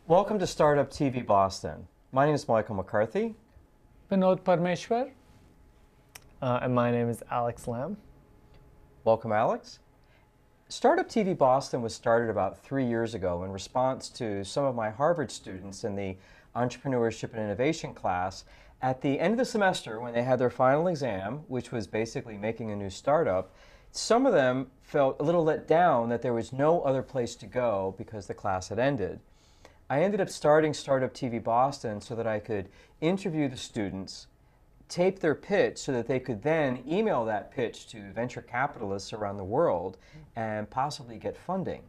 Welcome to Startup TV Boston. My name is Michael McCarthy. Vinod Parmeshwar. And my name is Alex Lamb. Welcome, Alex. Startup TV Boston was started about 3 years ago in response to some of my Harvard students in the Entrepreneurship and Innovation class. At the end of the semester, when they had their final exam, which was basically making a new startup, some of them felt a little let down that there was no other place to go because the class had ended. I ended up starting Startup TV Boston so that I could interview the students, tape their pitch so that they could then email that pitch to venture capitalists around the world and possibly get funding.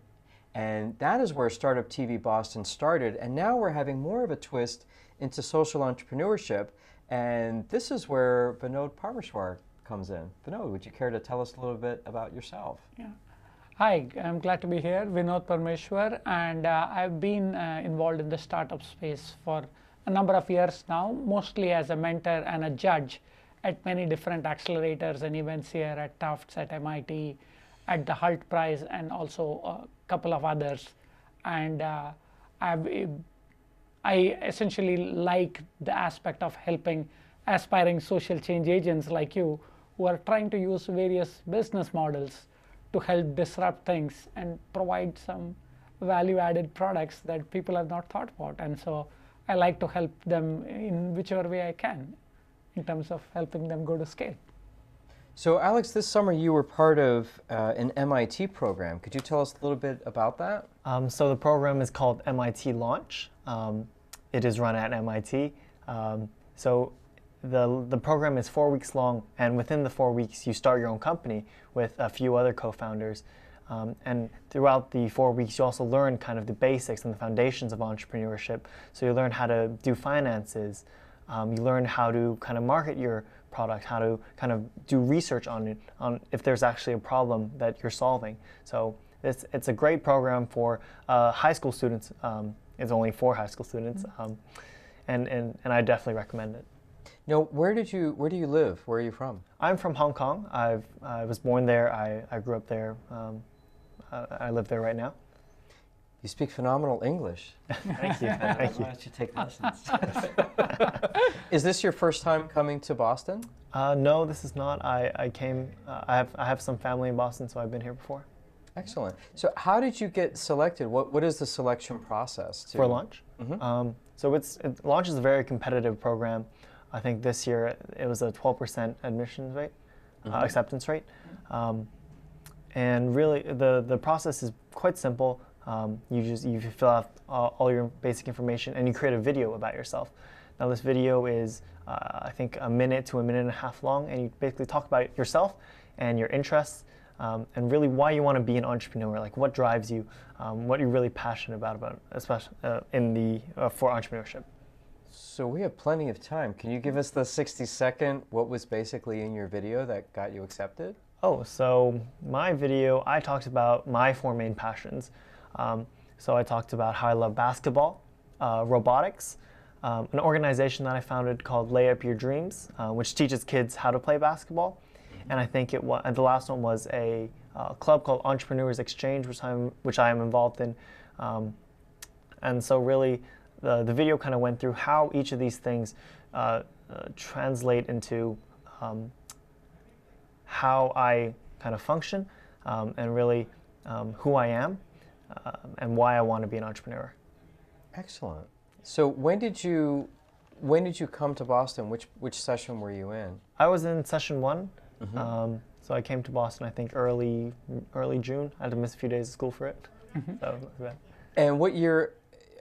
And that is where Startup TV Boston started, and now we're having more of a twist into social entrepreneurship, and this is where Vinod Parmeshwar comes in. Vinod, would you care to tell us a little bit about yourself? Yeah. Hi, I'm glad to be here, Vinod Parmeshwar, and I've been involved in the startup space for a number of years now, mostly as a mentor and a judge at many different accelerators and events here at Tufts, at MIT, at the Hult Prize, and also a couple of others. And I essentially like the aspect of helping aspiring social change agents like you who are trying to use various business models to help disrupt things and provide some value-added products that people have not thought about. And so I like to help them in whichever way I can in terms of helping them go to scale. So Alex, this summer you were part of an MIT program. Could you tell us a little bit about that? So the program is called MIT Launch. It is run at MIT. So the program is 4 weeks long, and within the 4 weeks you start your own company with a few other co-founders. And throughout the 4 weeks you also learn kind of the basics and the foundations of entrepreneurship. So you learn how to do finances, you learn how to kind of market your product, how to kind of do research on it, on if there's actually a problem that you're solving. So it's a great program for high school students. It's only for high school students, and I definitely recommend it. Now, where do you live? Where are you from? I'm from Hong Kong. I was born there. I grew up there. I live there right now. You speak phenomenal English. Thank you. Thank you. Why don't you take lessons? Is this your first time coming to Boston? No, this is not. I came. I have some family in Boston, so I've been here before. Excellent. So, how did you get selected? What is the selection process for Launch? Mm-hmm. So Launch is a very competitive program. I think this year it was a 12% admissions rate, acceptance rate, and really the process is quite simple. You fill out all your basic information and you create a video about yourself. Now this video is I think a minute to a minute and a half long, and you basically talk about yourself and your interests, and really why you want to be an entrepreneur, like what drives you, what you're really passionate about especially for entrepreneurship. So we have plenty of time. Can you give us the 60-second, what was basically in your video that got you accepted? Oh, so my video, I talked about my 4 main passions. So I talked about how I love basketball, robotics, an organization that I founded called Lay Up Your Dreams, which teaches kids how to play basketball. And I think the last one was a club called Entrepreneurs Exchange, which I am involved in. And so really, the video kind of went through how each of these things translate into how I kind of function, and really who I am, and why I want to be an entrepreneur. Excellent. So when did you come to Boston? Which session were you in? I was in session 1. Mm-hmm. So I came to Boston, I think early June. I had to miss a few days of school for it. So not too bad. And what year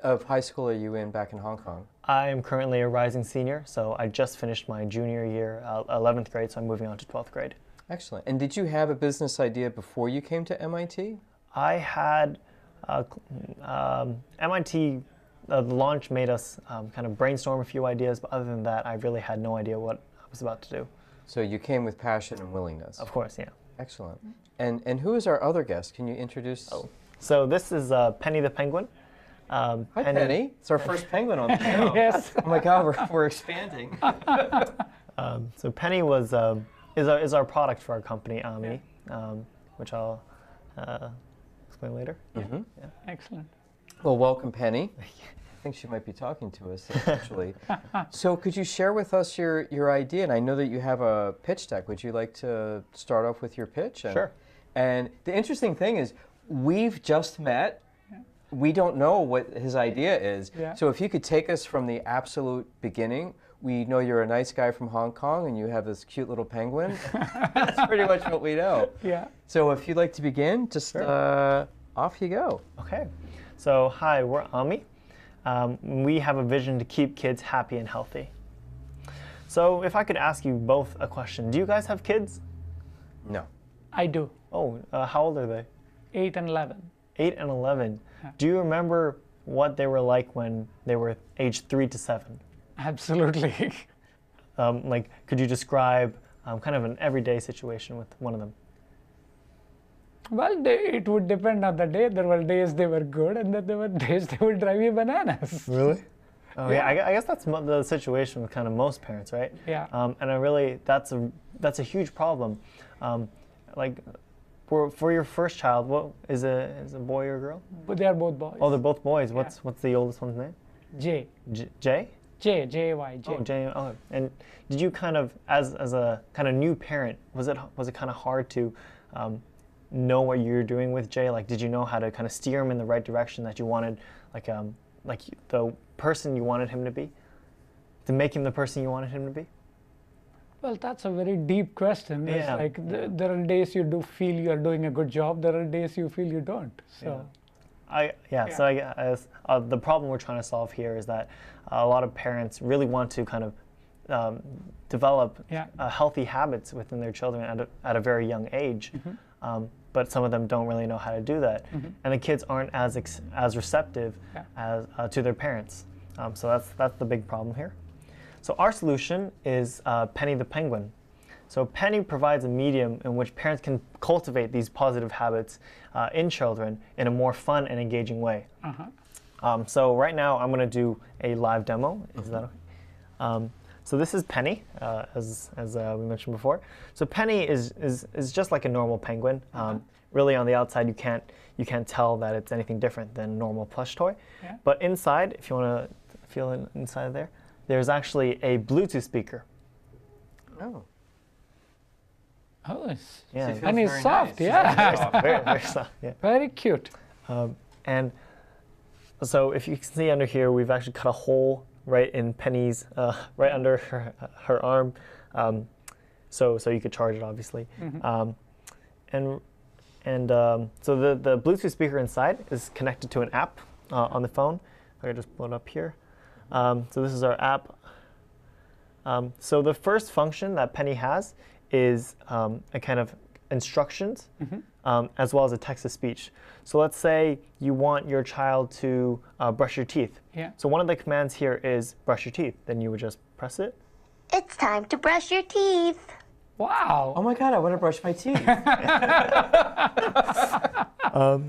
of high school are you in back in Hong Kong? I am currently a rising senior, so I just finished my junior year, 11th grade, so I'm moving on to 12th grade. Excellent. And did you have a business idea before you came to MIT? I had MIT, the launch made us kind of brainstorm a few ideas, but other than that, I really had no idea what I was about to do. So you came with passion and willingness? Of course, yeah. Excellent. And who is our other guest? Can you introduce? Oh. So this is Penny the Penguin. Hi, Penny. It's our first penguin on the show. Yes. Oh my God, we're expanding. So Penny is our product for our company, AMI, which I'll explain later. Mm-hmm. Yeah. Excellent. Well, welcome, Penny. think she might be talking to us, actually. So could you share with us your idea? And I know that you have a pitch deck. Would you like to start off with your pitch? Sure. And the interesting thing is, we've just met. We don't know what his idea is. Yeah. So if you could take us from the absolute beginning, we know you're a nice guy from Hong Kong and you have this cute little penguin. That's pretty much what we know. Yeah. So if you'd like to begin, just off you go. Okay. So hi, we're AMI. We have a vision to keep kids happy and healthy. So if I could ask you both a question, do you guys have kids? No. I do. Oh, how old are they? 8 and 11. 8 and 11. Do you remember what they were like when they were aged 3 to 7? Absolutely. Like, could you describe kind of an everyday situation with one of them? Well, it would depend on the day. There were days they were good, and then there were days they would drive you bananas. Really? Oh yeah, I guess that's the situation with kind of most parents, right? Yeah. And that's a huge problem. Like, for your first child, what is a boy or a girl? But they are both boys. Oh, they're both boys. What's the oldest one's name? J. Jay? J-A-Y, J. Oh, Jay. Oh, and did you kind of, as a kind of new parent, was it kind of hard to know what you were doing with Jay? Like, did you know how to kind of steer him in the right direction that you wanted, like the person you wanted him to be, to make him the person you wanted him to be? Well, that's a very deep question. It's Yeah. like there are days you do feel you are doing a good job. There are days you feel you don't. So. So I guess the problem we're trying to solve here is that a lot of parents really want to kind of develop healthy habits within their children at a very young age, but some of them don't really know how to do that, and the kids aren't as receptive as to their parents. So that's the big problem here. So our solution is Penny the Penguin. So Penny provides a medium in which parents can cultivate these positive habits in children in a more fun and engaging way. So right now I'm going to do a live demo. Is that okay? So this is Penny, as we mentioned before. So Penny is just like a normal penguin. Really, on the outside, you can't tell that it's anything different than a normal plush toy. Yeah. But inside, if you want to feel it inside there, there's actually a Bluetooth speaker. Oh. Oh, it's, Yeah. and it's very soft, nice. yeah. Very, very soft. Yeah. Very cute. And so if you can see under here, we've actually cut a hole right in Penny's, right under her arm, so you could charge it, obviously. So the Bluetooth speaker inside is connected to an app on the phone. I can just pull it up here. So this is our app. So the first function that Penny has is a kind of instructions, as well as a text-to-speech. So let's say you want your child to brush your teeth. Yeah. So one of the commands here is brush your teeth. Then you would just press it. It's time to brush your teeth. Wow. Oh my God, I want to brush my teeth.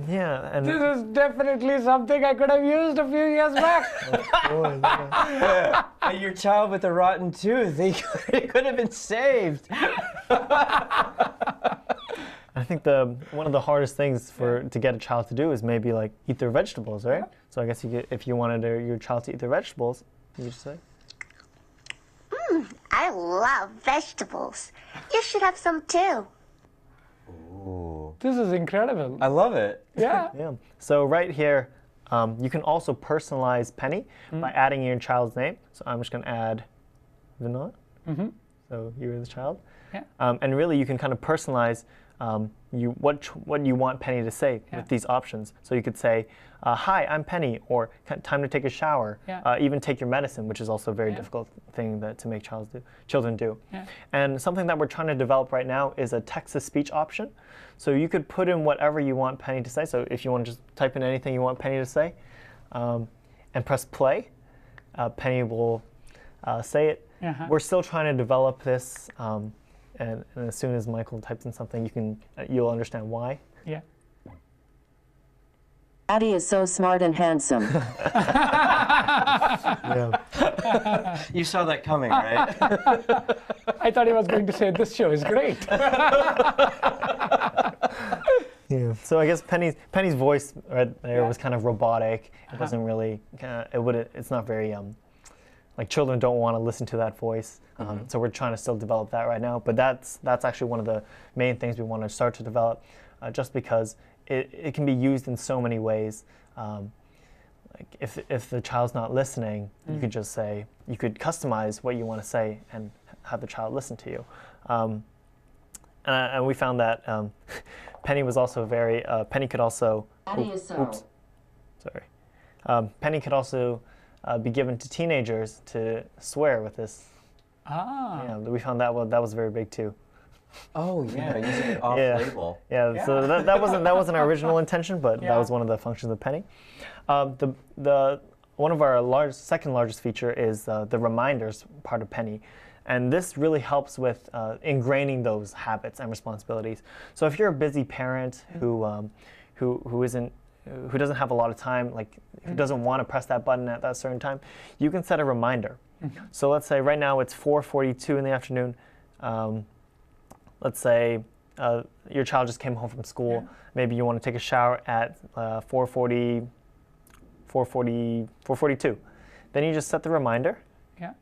Yeah, and This is definitely something I could have used a few years back. Your child with a rotten tooth, he could have been saved. I think one of the hardest things to get a child to do is maybe like eat their vegetables, right? So I guess if you wanted your child to eat their vegetables, you could just say. I love vegetables. You should have some too. Ooh. This is incredible. I love it. Yeah. Yeah. So right here, you can also personalize Penny by adding your child's name. So I'm just going to add Vinod. So you're the child. Yeah. And really, you can kind of personalize what you want Penny to say with these options. So you could say, "Hi, I'm Penny," or "Time to take a shower." Yeah. Even take your medicine, which is also a very difficult thing to make children do. Yeah. And something that we're trying to develop right now is a text-to-speech option. So you could put in whatever you want Penny to say. So if you want to just type in anything you want Penny to say, and press play, Penny will say it. We're still trying to develop this. And as soon as Michael types in something, you'll understand why. Yeah. Daddy is so smart and handsome. Yeah. You saw that coming, right? I thought he was going to say this show is great. Yeah. So I guess Penny's voice right there was kind of robotic. It doesn't really. It's not very. Like children don't want to listen to that voice. So we're trying to still develop that right now. But that's actually one of the main things we want to start to develop, just because it can be used in so many ways. Like if the child's not listening, you could just say, you could customize what you want to say and have the child listen to you. And we found that Penny was also very, Penny could also, Penny could also be given to teenagers to swear with this. Yeah, we found that was very big too. Oh yeah, using it off-label. Yeah, so that wasn't our original intention, but that was one of the functions of Penny. One of our second largest feature is the reminders part of Penny, and this really helps with ingraining those habits and responsibilities. So if you're a busy parent who doesn't have a lot of time, like who doesn't want to press that button at that certain time, you can set a reminder. So let's say right now it's 4:42 in the afternoon. Let's say your child just came home from school. Maybe you want to take a shower at 4:42. Then you just set the reminder. Yeah.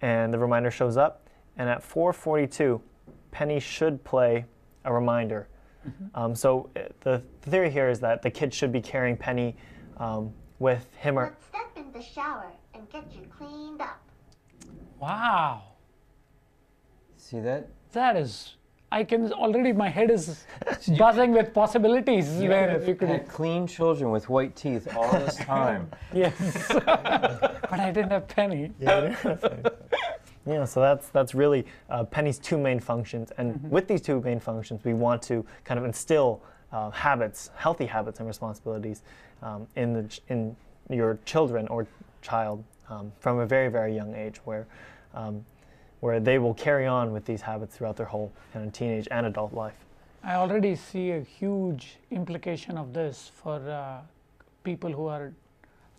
And the reminder shows up. And at 4:42, Penny should play a reminder. So the theory here is that the kid should be carrying Penny with him or... Let's step in the shower and get you cleaned up. Wow. See that? That is, my head is buzzing with possibilities. Where you could had clean children with white teeth all this time. Yes. But I didn't have Penny. Yeah, so that's really Penny's two main functions, and with these two main functions, we want to kind of instill healthy habits and responsibilities in your children or child from a very, very young age, where they will carry on with these habits throughout their whole kind of teenage and adult life. I already see a huge implication of this for people who are.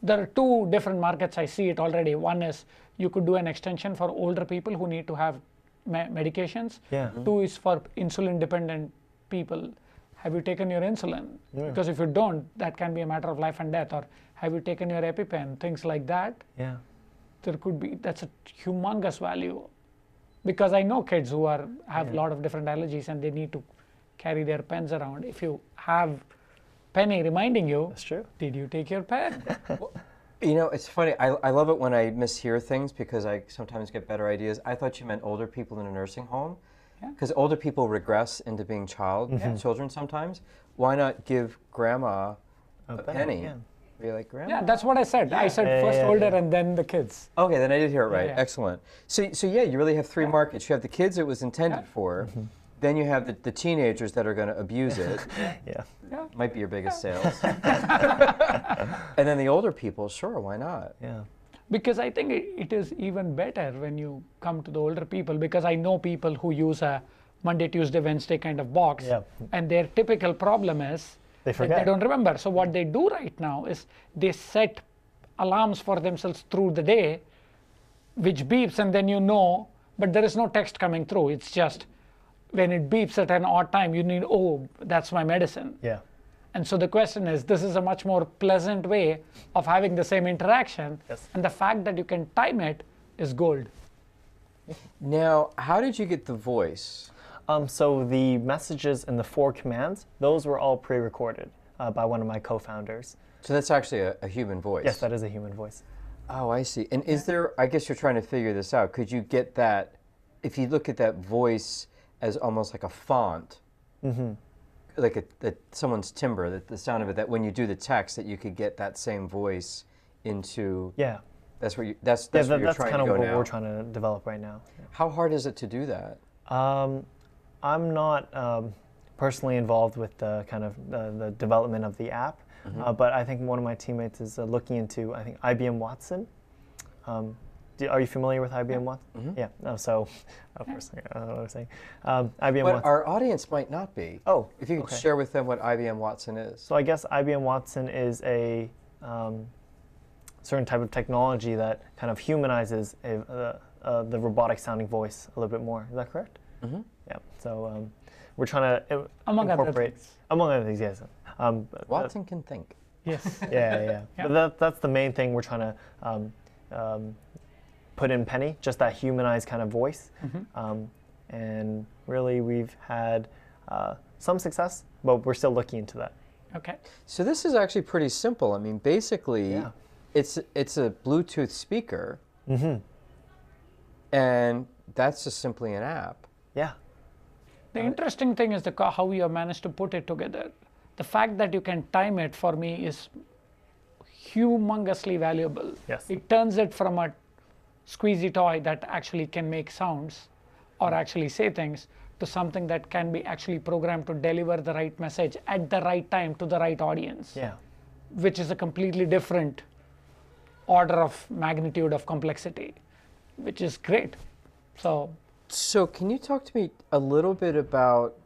There are two different markets I see it already. One is you could do an extension for older people who need to have medications. Yeah. Two is for insulin dependent people. Have you taken your insulin? Yeah. Because if you don't, that can be a matter of life and death. Or have you taken your EpiPen? Things like that. Yeah. That's a humongous value. Because I know kids who have a lot of different allergies and they need to carry their pens around. If you have Penny reminding you, That's true. Did you take your pen? You know, it's funny. I love it when I mishear things because I sometimes get better ideas. I thought you meant older people in a nursing home. Because older people regress into being children sometimes. Why not give grandma a penny? Yeah. Be like, grandma. Yeah, that's what I said. I said first older and then the kids. Okay, then I did hear it right. Yeah. Excellent. So yeah, you really have three markets. You have the kids it was intended for. Then you have the teenagers that are going to abuse it. Yeah. Might be your biggest sales. And then the older people, sure, why not? Yeah. Because I think it is even better when you come to the older people, because I know people who use a Monday, Tuesday, Wednesday kind of box, and their typical problem is They that forget. they don't remember. So what they do right now is they set alarms for themselves through the day, which beeps, and then you know, but there is no text coming through. It's just when it beeps at an odd time, you need, oh, that's my medicine. Yeah. And so the question is, this is a much more pleasant way of having the same interaction. Yes. And the fact that you can time it is gold. Now, how did you get the voice? So the messages and the 4 commands, those were all pre-recorded by one of my co-founders. So that's actually a human voice? Yes, that is a human voice. Oh, I see. And is there, I guess you're trying to figure this out, could you get that, if you look at that voice as almost like a font, like someone's timbre, the sound of it, that when you do the text, that you could get that same voice into... Yeah. That's where that's where you're that's trying kind to of go what now. we're trying to develop right now. How hard is it to do that? I'm not personally involved with the kind of the development of the app, but I think one of my teammates is looking into, I think, IBM Watson. Are you familiar with IBM Watson? Yeah. No, so, first thing, I don't know what I'm saying. IBM But Watson. our audience might not be. Oh, if you could okay. share with them what IBM Watson is. So I guess IBM Watson is a certain type of technology that kind of humanizes the robotic sounding voice a little bit more. Is that correct? Yeah. So we're trying to Among other incorporate, things. among other things, yes. Watson can think. Yes. Yeah. Yeah. But that's the main thing we're trying to put in Penny, just that humanized kind of voice. And really, we've had some success, but we're still looking into that. Okay. So this is actually pretty simple. I mean, basically, Yeah. it's a Bluetooth speaker, and that's just simply an app. Yeah. The interesting thing is how you managed to put it together. The fact that you can time it for me is humongously valuable. Yes. It turns it from a squeezy toy that actually can make sounds or actually say things to something that can be actually programmed to deliver the right message at the right time to the right audience. Yeah. Which is a completely different order of magnitude of complexity, which is great. So can you talk to me a little bit about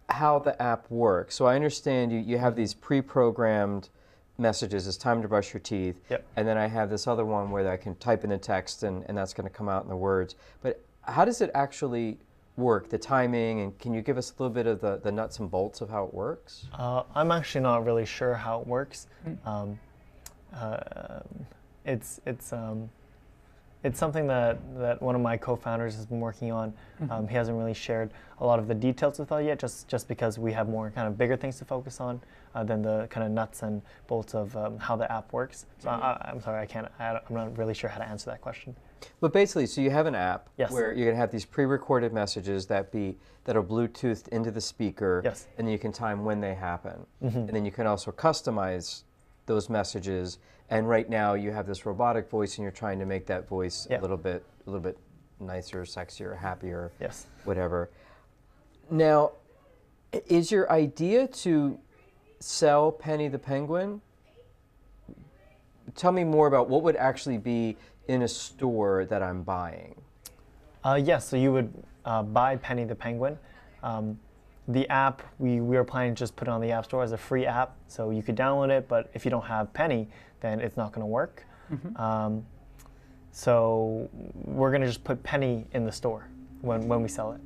how the app works? So I understand you have these pre-programmed messages, it's time to brush your teeth, Yep. and then I have this other one where I can type in the text and that's going to come out in the words. But how does it actually work, the timing, and can you give us a little bit of the nuts and bolts of how it works? I'm actually not really sure how it works. It's something that one of my co-founders has been working on. He hasn't really shared a lot of the details with us yet, just because we have more kind of bigger things to focus on than the kind of nuts and bolts of how the app works. So I'm sorry, I'm not really sure how to answer that question. But basically, so you have an app Yes. where you're going to have these pre-recorded messages that are Bluetoothed into the speaker, Yes. and then you can time when they happen. And then you can also customize those messages. And right now you have this robotic voice, and you're trying to make that voice Yeah. a little bit nicer, sexier, happier, Yes. whatever. Now, is your idea to sell Penny the Penguin? Tell me more about what would actually be in a store that I'm buying. Yes, so you would buy Penny the Penguin. The app, we are planning to just put it on the App Store as a free app, so you could download it, but if you don't have Penny, then it's not going to work. So we're going to just put Penny in the store when we sell it.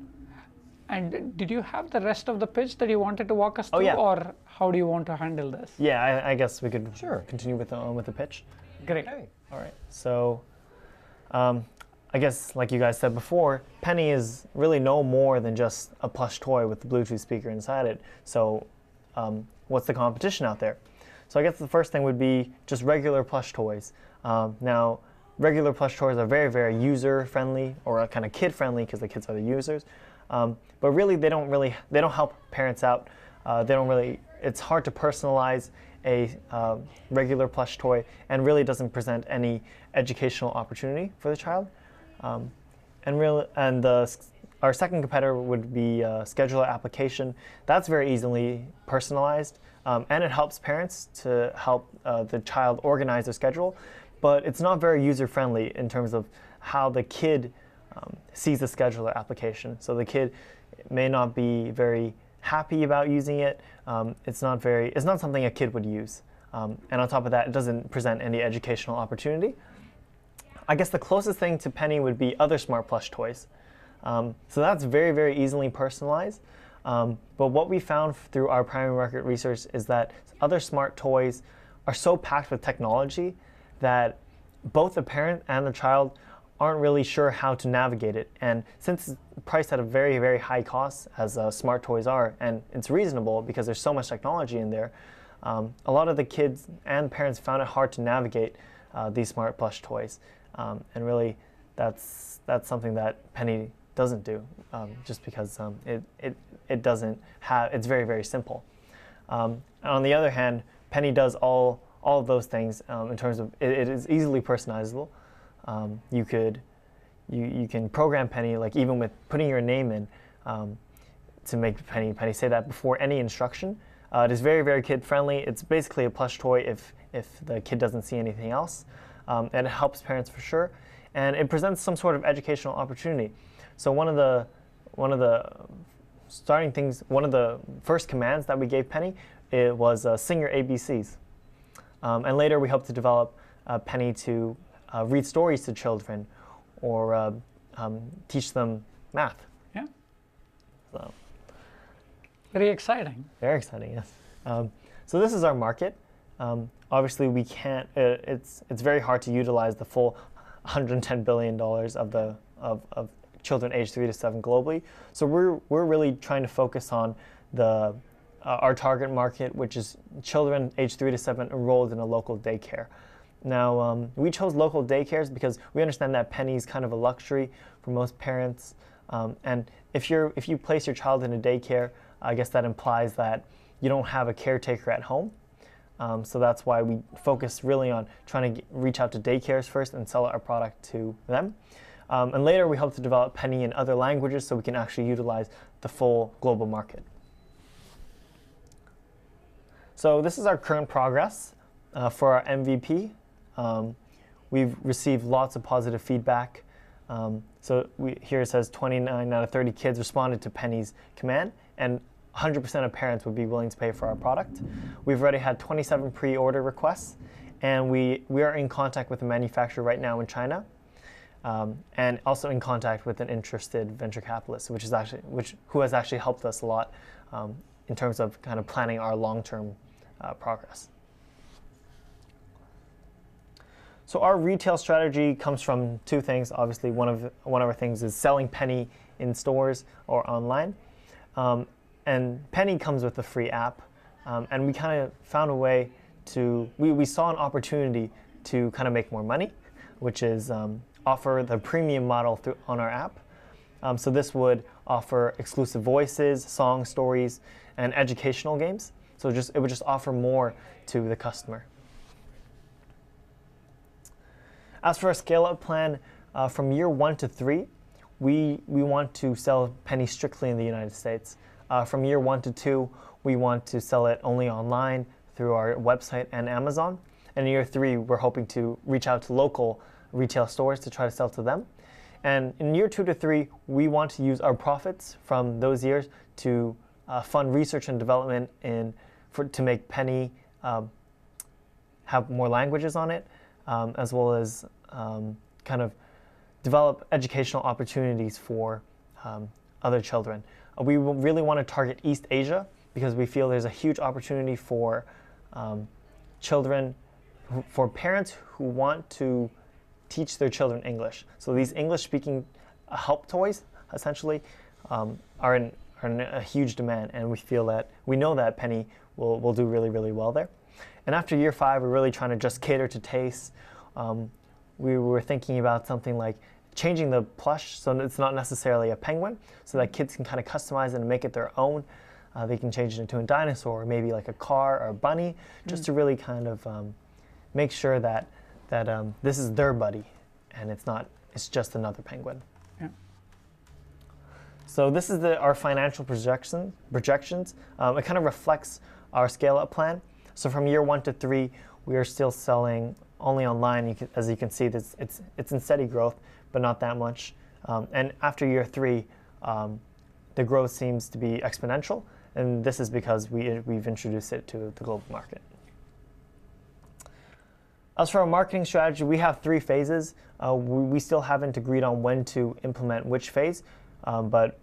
And did you have the rest of the pitch that you wanted to walk us through, yeah. or how do you want to handle this? Yeah, I guess we could Sure. continue with the pitch. Great. Okay. All right, so I guess like you guys said before, Penny is really no more than just a plush toy with the Bluetooth speaker inside it. So what's the competition out there? So I guess the first thing would be just regular plush toys. Now, regular plush toys are very, very user-friendly, or kind of kid-friendly because the kids are the users. But really, they don't help parents out. It's hard to personalize a regular plush toy, and really doesn't present any educational opportunity for the child. Our second competitor would be Scheduler application. That's very easily personalized, and it helps parents to help the child organize their schedule, but it's not very user-friendly in terms of how the kid sees the Scheduler application. So the kid may not be very happy about using it. It's not something a kid would use. And on top of that, it doesn't present any educational opportunity. I guess the closest thing to Penny would be other smart plush toys. So that's very, very easily personalized. But what we found through our primary market research is that other smart toys are so packed with technology that both the parent and the child aren't really sure how to navigate it. And since it's priced at a very, very high cost, as smart toys are, and it's reasonable because there's so much technology in there, a lot of the kids and parents found it hard to navigate these smart plush toys. And really, that's something that Penny doesn't do, just because it doesn't have, it's very, very simple. On the other hand, Penny does all of those things in terms of it is easily personalizable. You can program Penny, like even with putting your name in, to make Penny say that before any instruction. It is very, very kid friendly. It's basically a plush toy if the kid doesn't see anything else, and it helps parents for sure. And it presents some sort of educational opportunity. So one of the first commands that we gave Penny, it was sing your ABCs. And later we hope to develop Penny to read stories to children, or teach them math. Yeah. So, Very exciting. Very exciting, yes. So this is our market. Obviously, we can't. It's very hard to utilize the full $110 billion of children aged 3 to 7 globally. So we're really trying to focus on our target market, which is children aged 3 to 7 enrolled in a local daycare. Now, we chose local daycares because we understand that penny is kind of a luxury for most parents. And if you place your child in a daycare, I guess that implies that you don't have a caretaker at home. So that's why we focus really on trying to reach out to daycares first and sell our product to them. And later we hope to develop penny in other languages so we can actually utilize the full global market. So this is our current progress for our MVP. We've received lots of positive feedback. Here it says 29 out of 30 kids responded to Penny's command, and 100% of parents would be willing to pay for our product. We've already had 27 pre-order requests, and we are in contact with a manufacturer right now in China, and also in contact with an interested venture capitalist, who has actually helped us a lot in terms of kind of planning our long-term progress. So our retail strategy comes from two things. Obviously, one of our things is selling Penny in stores or online. And Penny comes with a free app. And we kind of found a way we saw an opportunity to kind of make more money, which is offer the premium model on our app. So this would offer exclusive voices, song stories, and educational games. So it would just offer more to the customer. As for our scale-up plan, from year 1 to 3, we want to sell Penny strictly in the United States. From year 1 to 2, we want to sell it only online through our website and Amazon. And in year 3, we're hoping to reach out to local retail stores to try to sell to them. And in year 2 to 3, we want to use our profits from those years to fund research and development to make Penny have more languages on it, as well as kind of develop educational opportunities for other children. We really want to target East Asia because we feel there's a huge opportunity for for parents who want to teach their children English. So these English-speaking help toys, essentially, are in a huge demand, and we know that Penny will do really, really well there. And after year 5, we're really trying to just cater to tastes. We were thinking about something like changing the plush so it's not necessarily a penguin, so that kids can kind of customize it and make it their own. They can change it into a dinosaur, or maybe like a car or a bunny, just to really kind of make sure that this is their buddy, and it's just another penguin. Yeah. So this is our financial projections. It kind of reflects our scale-up plan. So from year 1 to 3, we are still selling only online. As you can see, it's in steady growth, but not that much. And after year 3, the growth seems to be exponential, and this is because we've introduced it to the global market. As for our marketing strategy, we have 3 phases. We still haven't agreed on when to implement which phase, but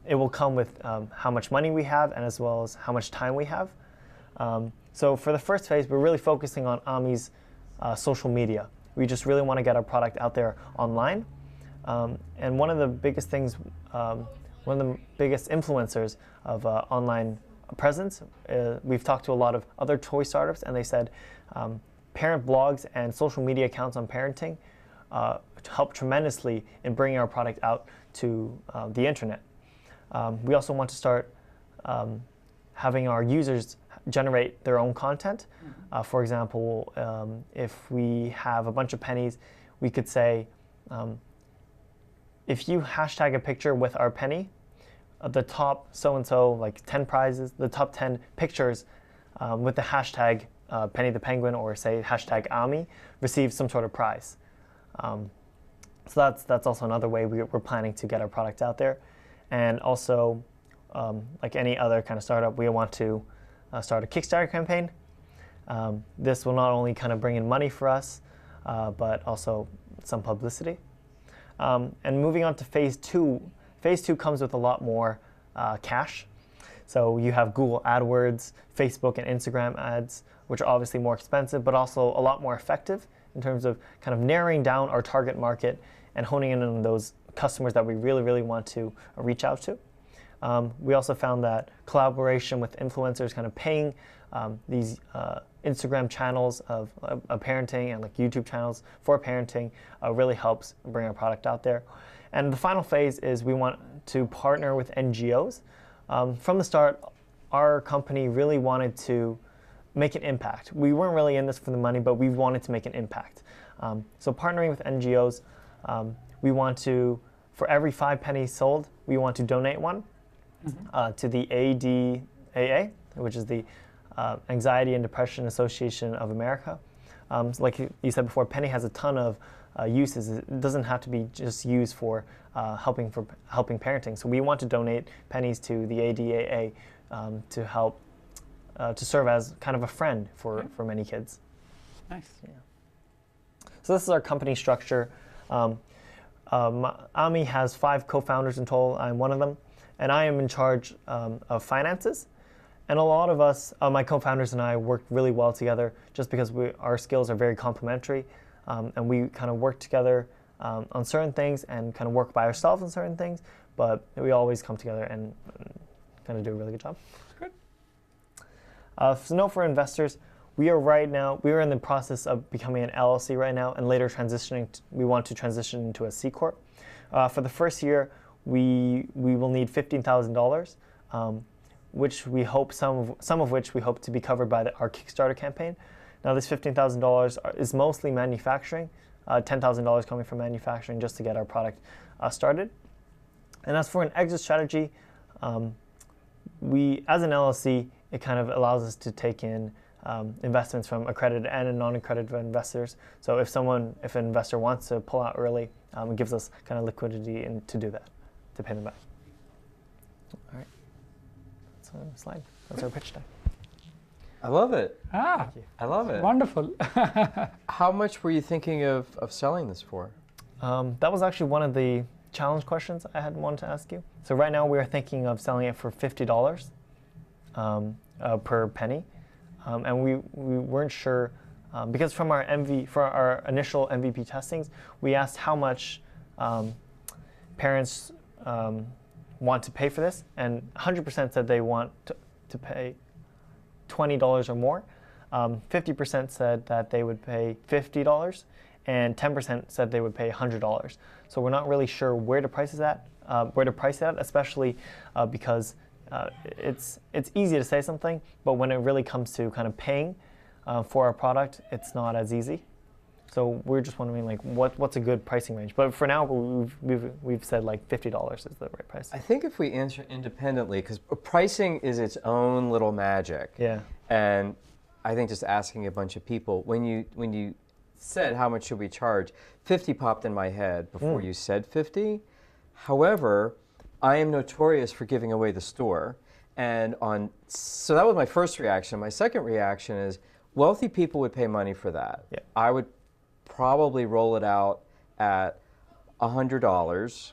it will come with how much money we have and as well as how much time we have. So for the first phase, we're really focusing on AMI's social media. We just really want to get our product out there online. And one of the biggest things, one of the biggest influencers of online presence, we've talked to a lot of other toy startups, and they said parent blogs and social media accounts on parenting help tremendously in bringing our product out to the internet. We also want to start having our users generate their own content. For example, if we have a bunch of pennies, we could say, if you hashtag a picture with our penny, the top so-and-so, like 10 prizes, the top 10 pictures with the hashtag Penny the Penguin, or say hashtag AMI, receive some sort of prize. So that's also another way we're planning to get our product out there. And also, like any other kind of startup, we want to start a Kickstarter campaign. This will not only kind of bring in money for us, but also some publicity. And moving on to phase 2. Phase 2 comes with a lot more cash. So you have Google AdWords, Facebook and Instagram ads, which are obviously more expensive, but also a lot more effective in terms of kind of narrowing down our target market and honing in on those customers that we really, really want to reach out to. We also found that collaboration with influencers, kind of paying these Instagram channels of parenting and like YouTube channels for parenting really helps bring our product out there. And the final phase is we want to partner with NGOs. From the start, our company really wanted to make an impact. We weren't really in this for the money, but we wanted to make an impact. So partnering with NGOs, we want to, for every 5 pennies sold, we want to donate one to the ADAA, which is the Anxiety and Depression Association of America. So like you said before, penny has a ton of uses. It doesn't have to be just used for helping parenting. So we want to donate pennies to the ADAA to help to serve as kind of a friend for many kids. Nice. Yeah. So this is our company structure. AMI has 5 co-founders in total. I'm one of them, and I am in charge of finances. And a lot of us, my co-founders and I, work really well together just because our skills are very complementary, and we kind of work together on certain things and kind of work by ourselves on certain things, but we always come together and kind of do a really good job. Good. So note for investors, we are in the process of becoming an LLC right now, and later we want to transition into a C Corp. For the first year, we will need $15,000, which we hope some of which we hope to be covered by our Kickstarter campaign. Now this $15,000 is mostly manufacturing, $10,000 coming from manufacturing just to get our product started. And as for an exit strategy, as an LLC, it kind of allows us to take in investments from accredited and non-accredited investors. So if an investor wants to pull out early, it gives us kind of liquidity to do that, to pay them back. All right, that's our slide. That's our pitch deck. I love it. Ah, I love it. wonderful. How much were you thinking of selling this for? That was actually one of the challenge questions I had wanted to ask you. So right now we are thinking of selling it for $50 per penny. And we weren't sure, because for our initial MVP testings, we asked how much parents want to pay for this, and 100% said they want to pay $20 or more. 50% said that they would pay $50, and 10% said they would pay $100. So we're not really sure where to price it at, especially because it's easy to say something, but when it really comes to kind of paying for our product, it's not as easy. So we're just wondering, like, what's a good pricing range? But for now, we've said like $50 is the right price. I think if we answer independently, because pricing is its own little magic. Yeah. And I think just asking a bunch of people, when you said how much should we charge, 50 popped in my head before you said 50. However, I am notorious for giving away the store. So that was my first reaction. My second reaction is wealthy people would pay money for that. Yeah. I would probably roll it out at $100.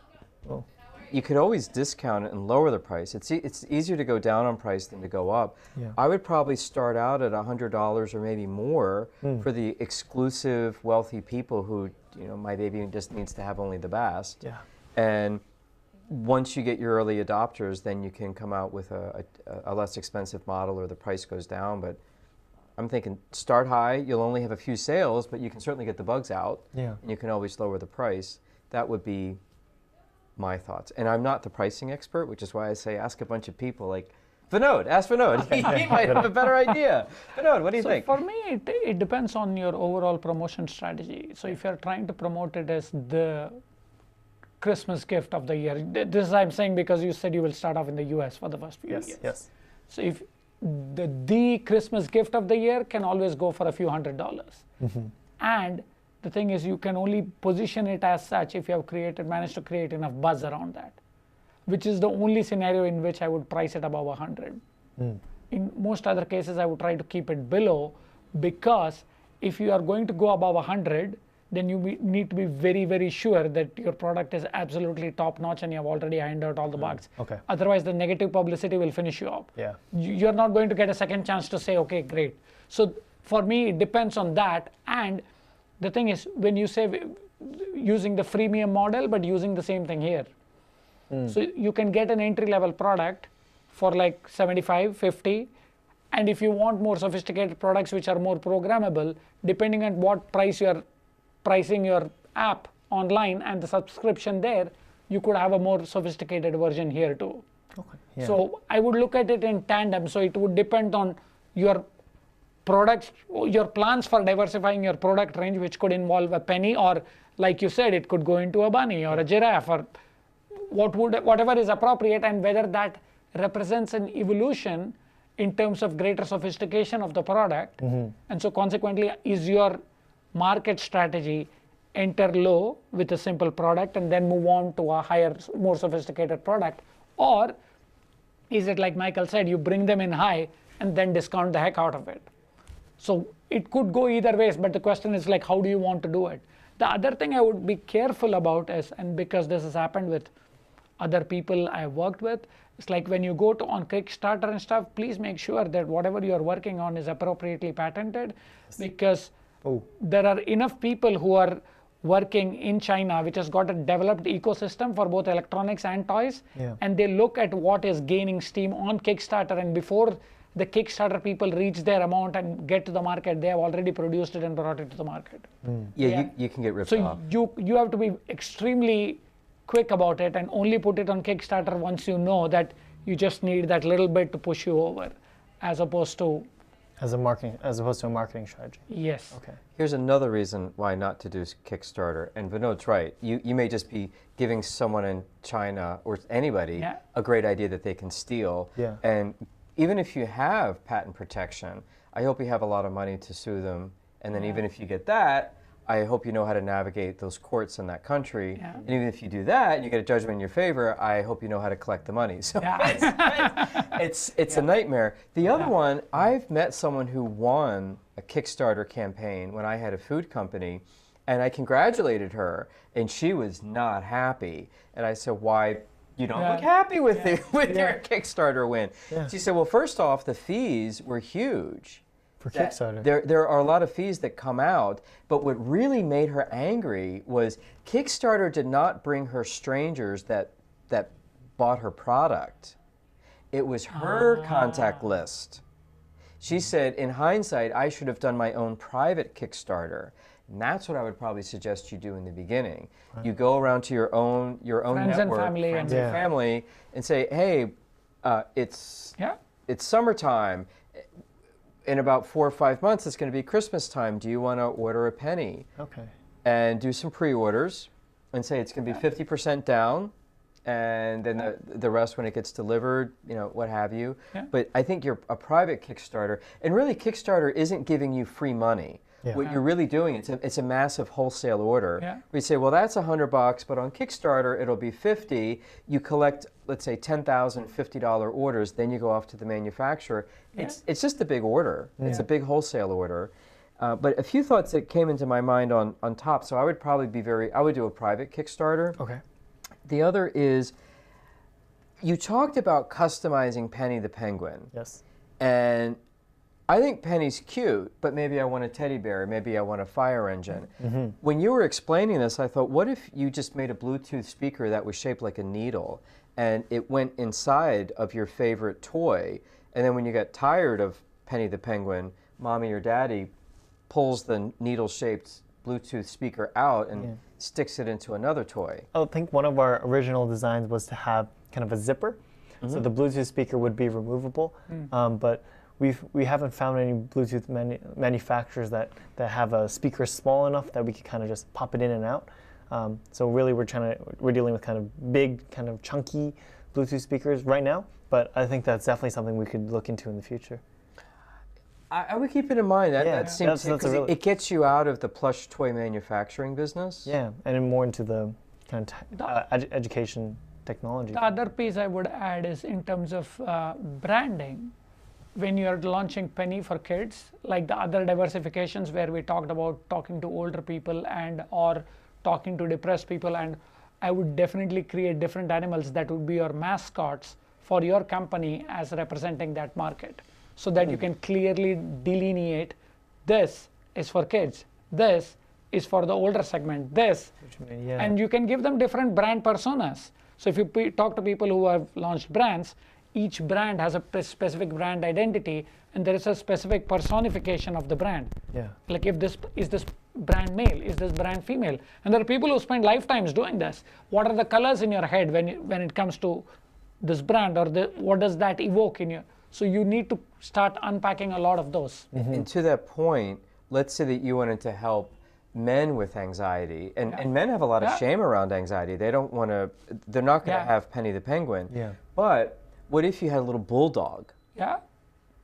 Oh. You could always discount it and lower the price. It's easier to go down on price than to go up. Yeah. I would probably start out at $100 or maybe more for the exclusive wealthy people who, my baby just needs to have only the best. Yeah. And once you get your early adopters, then you can come out with a less expensive model, or the price goes down. But I'm thinking start high. You'll only have a few sales, but you can certainly get the bugs out. Yeah. And you can always lower the price. That would be my thoughts. And I'm not the pricing expert, which is why I say ask a bunch of people, like Vinod. Ask Vinod. He might have a better idea. Vinod, what do you think? For me, it depends on your overall promotion strategy. So if you're trying to promote it as the Christmas gift of the year, this I'm saying because you said you will start off in the US for the first few years. Yes. So if the Christmas gift of the year can always go for a few $100s. And the thing is, you can only position it as such if you have managed to create enough buzz around that, which is the only scenario in which I would price it above 100. In most other cases, I would try to keep it below, because if you are going to go above 100, then you need to be very, very sure that your product is absolutely top notch and you have already ironed out all the bugs. Okay. Otherwise, the negative publicity will finish you up. Yeah. You're not going to get a second chance to say, okay, great. So for me, it depends on that. And the thing is, when you say using the freemium model, but using the same thing here. So you can get an entry-level product for like 75, 50. And if you want more sophisticated products which are more programmable, depending on what price you're pricing your app online and the subscription there, you could have a more sophisticated version here too. Okay. Yeah. So I would look at it in tandem. So it would depend on your products, your plans for diversifying your product range, which could involve a penny, or like you said, it could go into a bunny or a giraffe, or whatever is appropriate, and whether that represents an evolution in terms of greater sophistication of the product. And so consequently, is your market strategy enter low with a simple product and then move on to a higher, more sophisticated product? Or is it like Michael said, you bring them in high and then discount the heck out of it? So it could go either ways, but the question is like, how do you want to do it? The other thing I would be careful about is, and because this has happened with other people I've worked with, it's like when you go to on Kickstarter and stuff, please make sure that whatever you're working on is appropriately patented, because there are enough people who are working in China, which has got a developed ecosystem for both electronics and toys, and they look at what is gaining steam on Kickstarter, and before the Kickstarter people reach their amount and get to the market, they have already produced it and brought it to the market. You can get ripped off. So you have to be extremely quick about it and only put it on Kickstarter once you know that you just need that little bit to push you over, as opposed to as opposed to a marketing strategy. Yes. Okay. Here's another reason why not to do Kickstarter, and Vinod's right. You may just be giving someone in China or anybody a great idea that they can steal. Yeah. And even if you have patent protection, I hope you have a lot of money to sue them. And then even if you get that, I hope you know how to navigate those courts in that country. Yeah. And even if you do that and you get a judgment in your favor, I hope you know how to collect the money. So it's a nightmare. The other one, I've met someone who won a Kickstarter campaign when I had a food company, and I congratulated her, and she was not happy. And I said, why? You don't look happy with your Kickstarter win. Yeah. She said, well, first off, the fees were huge. For Kickstarter. There are a lot of fees that come out, but what really made her angry was Kickstarter did not bring her strangers that bought her product. It was her contact list. She said, in hindsight, I should have done my own private Kickstarter. And that's what I would probably suggest you do in the beginning. You go around to your own friends network, and family, friends and family, and say, hey, it's summertime. In about 4 or 5 months, it's going to be Christmas time. Do you want to order a penny? Okay. And do some pre-orders and say it's going to be 50% down, and then the rest when it gets delivered, what have you. Yeah. But I think you're a private Kickstarter, and really Kickstarter isn't giving you free money. Yeah. What you're really doing, it's a massive wholesale order. Yeah. We say, well, that's $100, but on Kickstarter it'll be $50. You collect, let's say, 10,000 $50 orders, then you go off to the manufacturer. Yeah. It's just a big order. Yeah. It's a big wholesale order. But a few thoughts that came into my mind on top. So I would probably I would do a private Kickstarter. Okay. The other is, you talked about customizing Penny the Penguin. Yes. And I think Penny's cute, but maybe I want a teddy bear, maybe I want a fire engine. Mm-hmm. When you were explaining this, I thought, what if you just made a Bluetooth speaker that was shaped like a needle, and it went inside of your favorite toy, and then when you got tired of Penny the Penguin, Mommy or Daddy pulls the needle-shaped Bluetooth speaker out and sticks it into another toy. I think one of our original designs was to have kind of a zipper, so the Bluetooth speaker would be removable, but we haven't found any Bluetooth manufacturers that have a speaker small enough that we could kind of just pop it in and out. So really we're dealing with kind of big, kind of chunky Bluetooth speakers right now, but I think that's definitely something we could look into in the future. I would keep it in mind. That seems it gets you out of the plush toy manufacturing business. Yeah, and more into the kind of education technology. The other piece I would add is in terms of branding. when you're launching Penny for kids, like the other diversifications where we talked about talking to older people and or talking to depressed people, and I would definitely create different animals that would be your mascots for your company as representing that market, so that you can clearly delineate this is for kids, this is for the older segment, this, and you can give them different brand personas. So if you talk to people who have launched brands, each brand has a specific brand identity, and there is a specific personification of the brand. Yeah. Like if this is this brand male, is this brand female, and there are people who spend lifetimes doing this. What are the colors in your head when it comes to this brand, or what does that evoke in you? So you need to start unpacking a lot of those. And to that point, let's say that you wanted to help men with anxiety, and men have a lot of shame around anxiety. They don't want to, they're not going to have Penny the Penguin. Yeah. But what if you had a little bulldog? Yeah.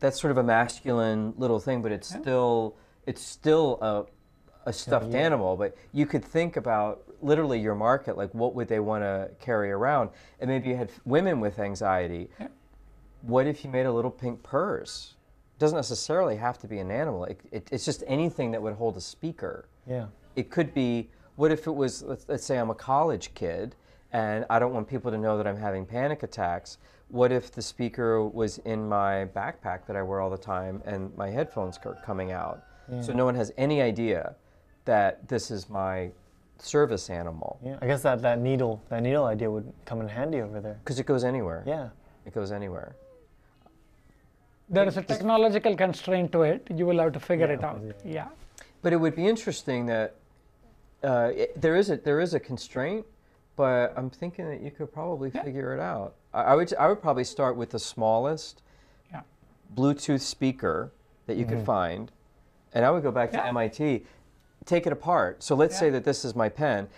That's sort of a masculine little thing, but it's still a stuffed animal. But you could think about literally your market, like what would they want to carry around? And maybe you had women with anxiety. Yeah. What if you made a little pink purse? It doesn't necessarily have to be an animal. It's just anything that would hold a speaker. Yeah. It could be, what if it was, let's say I'm a college kid and I don't want people to know that I'm having panic attacks. What if the speaker was in my backpack that I wear all the time and my headphones are coming out? Yeah. So no one has any idea that this is my service animal. Yeah, I guess that needle idea would come in handy over there. Because it goes anywhere. Yeah. It goes anywhere. There is a technological constraint to it. You will have to figure it out. Yeah. But it would be interesting that there is a constraint, but I'm thinking that you could probably figure it out. I would probably start with the smallest Bluetooth speaker that you could find, and I would go back to MIT, take it apart. So let's say that this is my pen.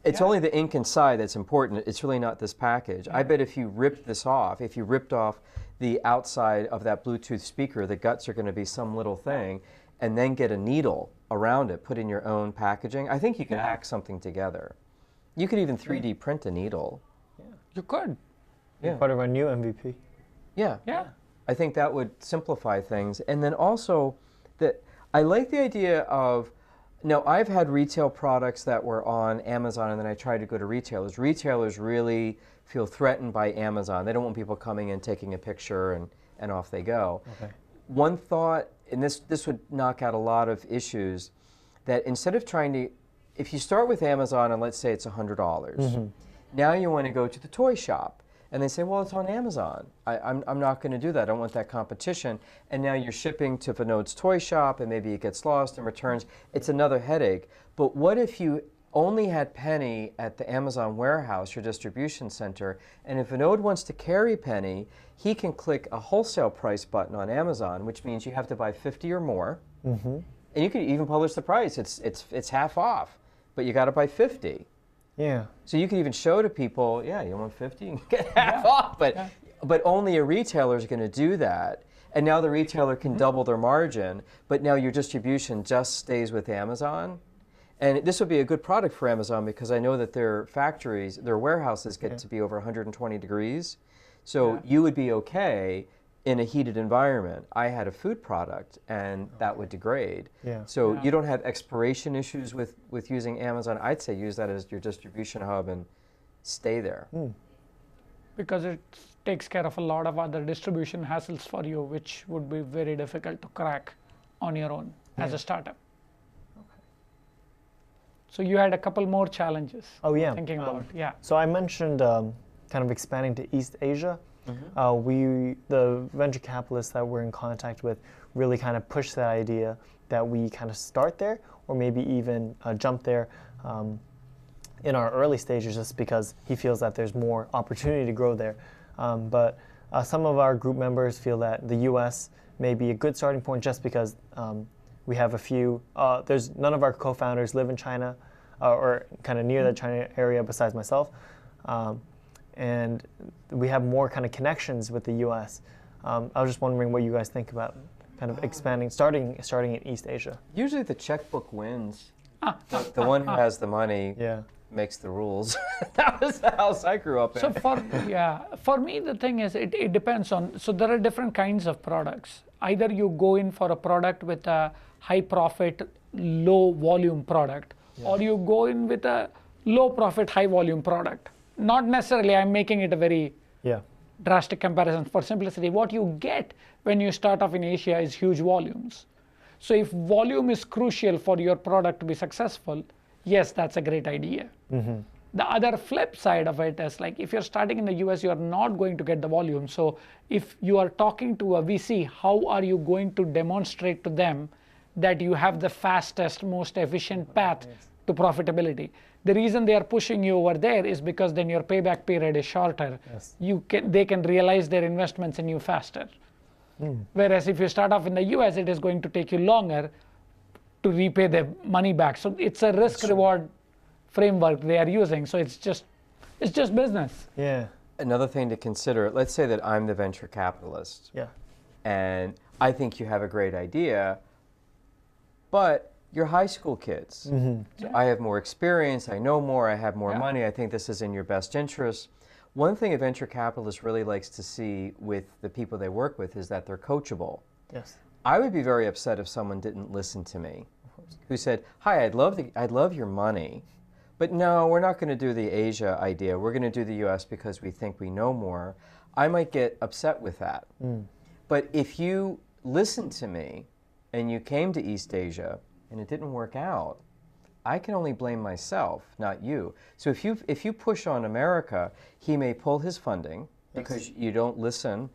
It's only the ink inside that's important. It's really not this package. I bet if you ripped this off, if you ripped off the outside of that Bluetooth speaker, the guts are going to be some little thing, and then get a needle around it, put in your own packaging. I think you can hack something together. You could even 3D print a needle. You could. Yeah. Part of our new MVP. Yeah. Yeah. I think that would simplify things. And then also, I like the idea of, now I've had retail products that were on Amazon and then I tried to go to retailers. Retailers really feel threatened by Amazon. They don't want people coming in, taking a picture, and off they go. Okay. One thought, and this would knock out a lot of issues, that instead of trying to, if you start with Amazon and let's say it's $100, now you want to go to the toy shop. And they say, well, it's on Amazon. I'm not going to do that. I don't want that competition. And now you're shipping to Vinod's toy shop, and maybe it gets lost and returns. It's another headache. But what if you only had Penny at the Amazon warehouse, your distribution center, and if Vinod wants to carry Penny, he can click a wholesale price button on Amazon, which means you have to buy 50 or more. And you can even publish the price. It's half off, but you got to buy 50. Yeah. So you can even show to people, you want 50, you can get half off, but only a retailer is going to do that. And now the retailer can double their margin, but now your distribution just stays with Amazon. And this would be a good product for Amazon because I know that their factories, their warehouses get to be over 120 degrees. So you would be okay in a heated environment. I had a food product and that would degrade. So you don't have expiration issues with using Amazon. I'd say use that as your distribution hub and stay there. Because it takes care of a lot of other distribution hassles for you, which would be very difficult to crack on your own as a startup. So you had a couple more challenges. Thinking about, So I mentioned kind of expanding to East Asia. The venture capitalists that we're in contact with really kind of push that idea that we kind of start there or maybe even jump there in our early stages just because he feels that there's more opportunity to grow there. But some of our group members feel that the US may be a good starting point just because we have a few, none of our co-founders live in China or kind of near the China area besides myself. And we have more kind of connections with the U.S. I was just wondering what you guys think about kind of expanding, starting in East Asia. Usually the checkbook wins. The one who has the money makes the rules. That was the house I grew up in. So for me, the thing is, it depends on, so there are different kinds of products. Either you go in for a product with a high profit, low volume product, or you go in with a low profit, high volume product. Not necessarily, I'm making it a very drastic comparison for simplicity. What you get when you start off in Asia is huge volumes. So if volume is crucial for your product to be successful, yes, that's a great idea. The other flip side of it is like if you're starting in the US, you're not going to get the volume. So if you are talking to a VC, how are you going to demonstrate to them that you have the fastest, most efficient path to profitability? The reason they are pushing you over there is because then your payback period is shorter. They can realize their investments in you faster. Whereas if you start off in the US, it is going to take you longer to repay the money back. So it's a risk-reward framework they are using. So it's just business. Yeah. Another thing to consider, let's say that I'm the venture capitalist. And I think you have a great idea, but you're high school kids. So I have more experience, I know more, I have more money, I think this is in your best interest. One thing a venture capitalist really likes to see with the people they work with is that they're coachable. I would be very upset if someone didn't listen to me, who said, hi, I'd love your money, but no, we're not going to do the Asia idea. We're going to do the US because we think we know more. I might get upset with that. But if you listened to me and you came to East Asia and it didn't work out, I can only blame myself, not you. So if you push on America, he may pull his funding because you don't listen.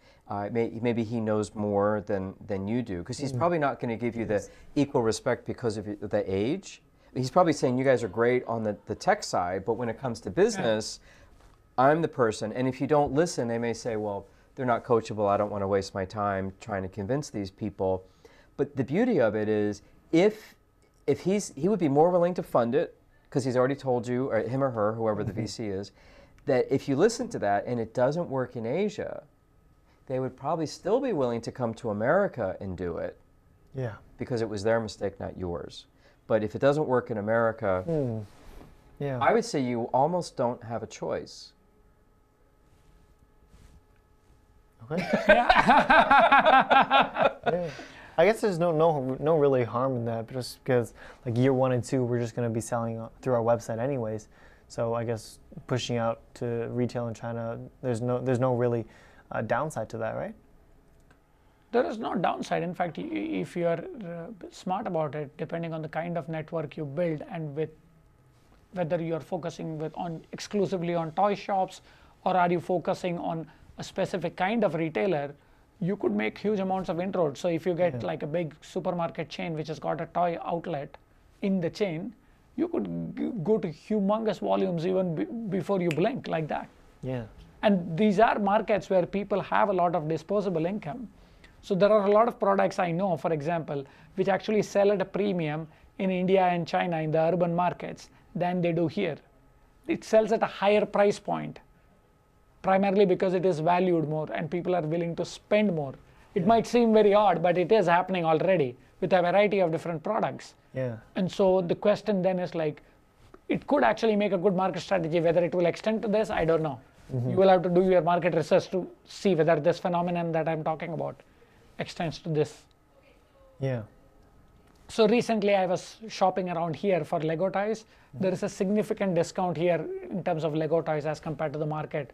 Maybe he knows more than you do, because he's probably not going to give you the equal respect because of the age. He's probably saying you guys are great on the tech side, but when it comes to business, I'm the person. And if you don't listen, they may say, well, they're not coachable. I don't want to waste my time trying to convince these people. But the beauty of it is, if he would be more willing to fund it, because he's already told you, or him or her, whoever the VC is, that if you listen to that and it doesn't work in Asia, they would probably still be willing to come to America and do it. Because it was their mistake, not yours. But if it doesn't work in America, I would say you almost don't have a choice. I guess there's no really harm in that, just because like year 1 and 2, we're just going to be selling through our website anyways. So I guess pushing out to retail in China, there's no really downside to that, right? There is no downside. In fact, if you are smart about it, depending on the kind of network you build and with whether you are focusing exclusively on toy shops, or are you focusing on a specific kind of retailer, you could make huge amounts of inroads. So if you get like a big supermarket chain which has got a toy outlet in the chain, you could go to humongous volumes even before you blink, like that. And these are markets where people have a lot of disposable income. So there are a lot of products I know, for example, which actually sell at a premium in India and China in the urban markets than they do here. It sells at a higher price point, primarily because it is valued more and people are willing to spend more. It might seem very odd, but it is happening already with a variety of different products. And so the question then is like, it could actually make a good market strategy. Whether it will extend to this, I don't know. You will have to do your market research to see whether this phenomenon that I'm talking about extends to this. So recently I was shopping around here for Lego toys. There is a significant discount here in terms of Lego toys as compared to the market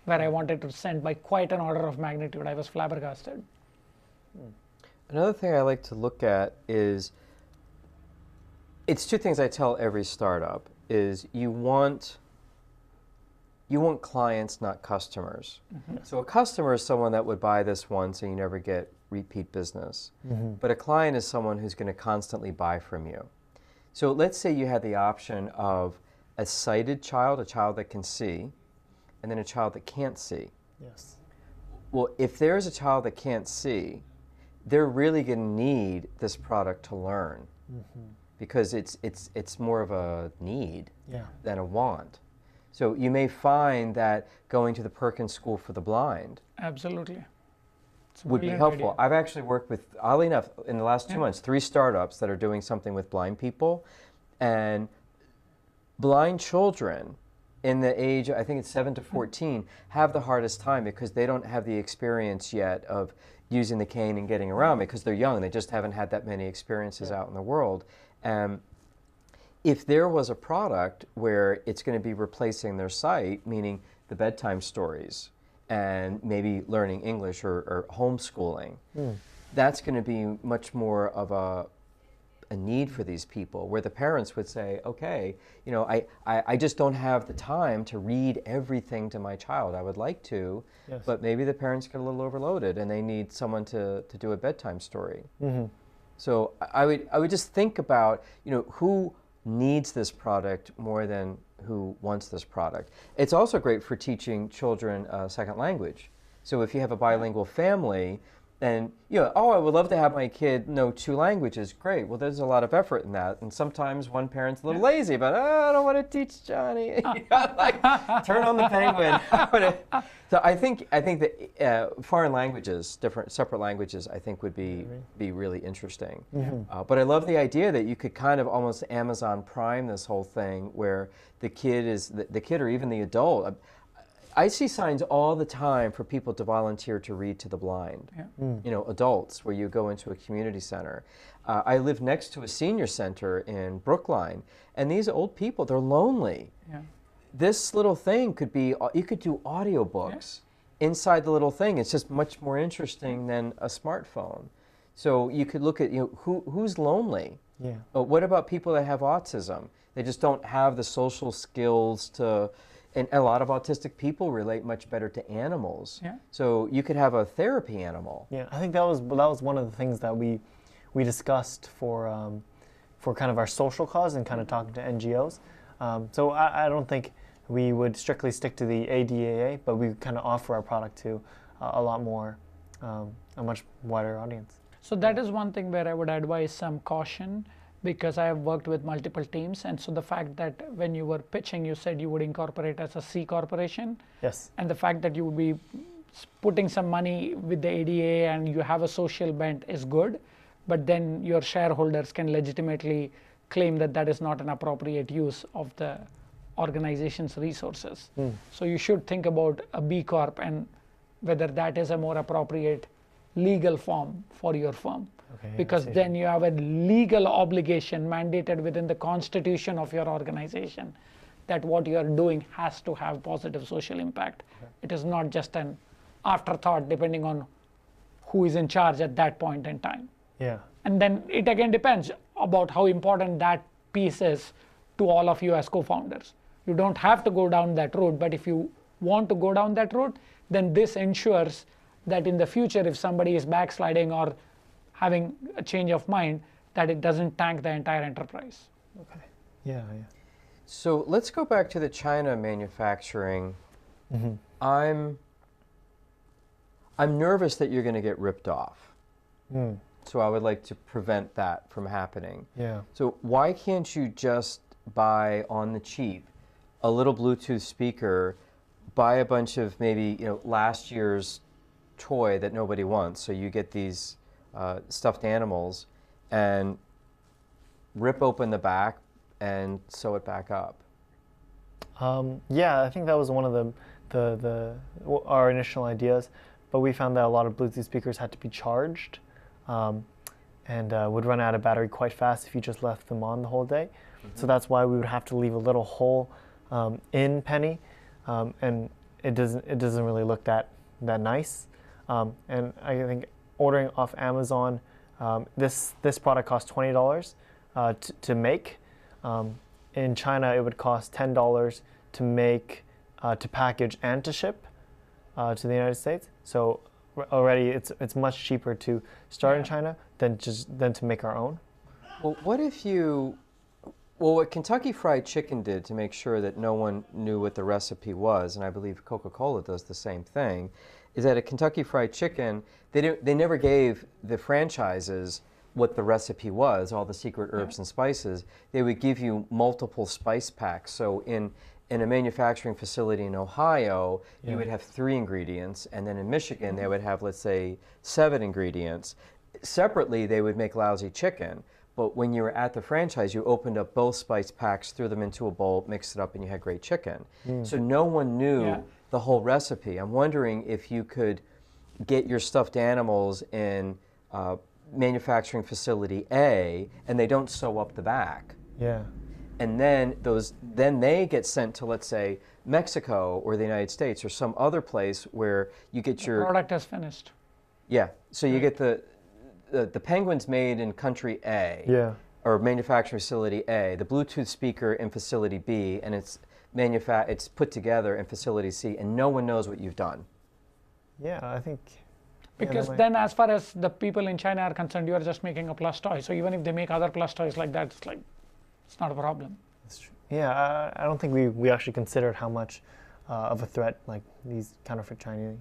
where I wanted to send by quite an order of magnitude. I was flabbergasted. Another thing I like to look at is, it's two things I tell every startup, is you want clients, not customers. So a customer is someone that would buy this once and you never get repeat business. But a client is someone who's going to constantly buy from you. So let's say you had the option of a sighted child, a child that can see, and then a child that can't see. Well, if there's a child that can't see, they're really going to need this product to learn, because it's more of a need than a want. So you may find that going to the Perkins School for the Blind would be helpful. I've actually worked with, oddly enough, in the last 2 months, 3 startups that are doing something with blind people. And blind children in the age, I think it's 7 to 14, have the hardest time because they don't have the experience yet of using the cane and getting around because they're young. They just haven't had that many experiences out in the world. If there was a product where it's going to be replacing their sight, meaning the bedtime stories and maybe learning English or homeschooling, that's going to be much more of a need for these people, where the parents would say, okay, you know, I just don't have the time to read everything to my child. I would like to, but maybe the parents get a little overloaded and they need someone to do a bedtime story. So I would just think about, you know, who needs this product more than who wants this product. It's also great for teaching children a second language. So if you have a bilingual family, and, you know, oh, I would love to have my kid know 2 languages. Great. Well, there's a lot of effort in that. And sometimes one parent's a little lazy, but I don't want to teach Johnny. Like, turn on the Penguin. So I think that foreign languages, separate languages, I think would be really interesting. But I love the idea that you could kind of almost Amazon Prime this whole thing, where the kid is the kid or even the adult. I see signs all the time for people to volunteer to read to the blind. You know, adults, where you go into a community center. I live next to a senior center in Brookline, and these old people, they're lonely. This little thing could be, you could do audiobooks inside the little thing. It's just much more interesting than a smartphone. So you could look at, you know, who's lonely? But what about people that have autism? They just don't have the social skills to. And a lot of autistic people relate much better to animals. So you could have a therapy animal. I think that was one of the things that we discussed for kind of our social cause and kind of talking to NGOs. So I don't think we would strictly stick to the ADAA, but we kind of offer our product to a lot more, a much wider audience. So that is one thing where I would advise some caution, because I have worked with multiple teams, and so the fact that when you were pitching, you said you would incorporate as a C corporation. And the fact that you would be putting some money with the ADA and you have a social bent is good, but then your shareholders can legitimately claim that that is not an appropriate use of the organization's resources. So you should think about a B Corp and whether that is a more appropriate legal form for your firm. Because then you have a legal obligation mandated within the constitution of your organization that what you are doing has to have positive social impact. It is not just an afterthought depending on who is in charge at that point in time. And then it again depends about how important that piece is to all of you as co-founders. You don't have to go down that road, but if you want to go down that road, then this ensures that in the future, if somebody is backsliding or having a change of mind, that it doesn't tank the entire enterprise. So let's go back to the China manufacturing. I'm nervous that you're going to get ripped off. So I would like to prevent that from happening. So why can't you just buy on the cheap a little Bluetooth speaker, buy a bunch of maybe, you know, last year's toy that nobody wants, so you get these stuffed animals, and rip open the back and sew it back up? I think that was one of our initial ideas, but we found that a lot of Bluetooth speakers had to be charged and would run out of battery quite fast if you just left them on the whole day. So that's why we would have to leave a little hole in Penny, and it doesn't really look that nice. And I think ordering off Amazon, this product costs $20 to make. In China, it would cost $10 to make, to package, and to ship to the United States. So already it's much cheaper to start in China than to make our own. Well, what Kentucky Fried Chicken did to make sure that no one knew what the recipe was, and I believe Coca-Cola does the same thing, is that at Kentucky Fried Chicken, they never gave the franchises what the recipe was, all the secret herbs and spices. They would give you multiple spice packs. So in a manufacturing facility in Ohio, you would have 3 ingredients, and then in Michigan, they would have, let's say, 7 ingredients. Separately, they would make lousy chicken, But when you were at the franchise, you opened up both spice packs, threw them into a bowl, mixed it up, and you had great chicken. So no one knew the whole recipe. I'm wondering if you could get your stuffed animals in manufacturing facility A, and they don't sew up the back. Yeah. And then they get sent to, let's say, Mexico or the United States or some other place where you get your product is finished. Yeah. So you get the penguins made in country A. Yeah. Or manufacturing facility A, the Bluetooth speaker in facility B, and it's put together in facility C, and no one knows what you've done. Yeah, I think. Because then, as far as the people in China are concerned, you are just making a plush toy. So even if they make other plush toys like that, it's not a problem. That's true. Yeah, I don't think we actually considered how much of a threat like these counterfeit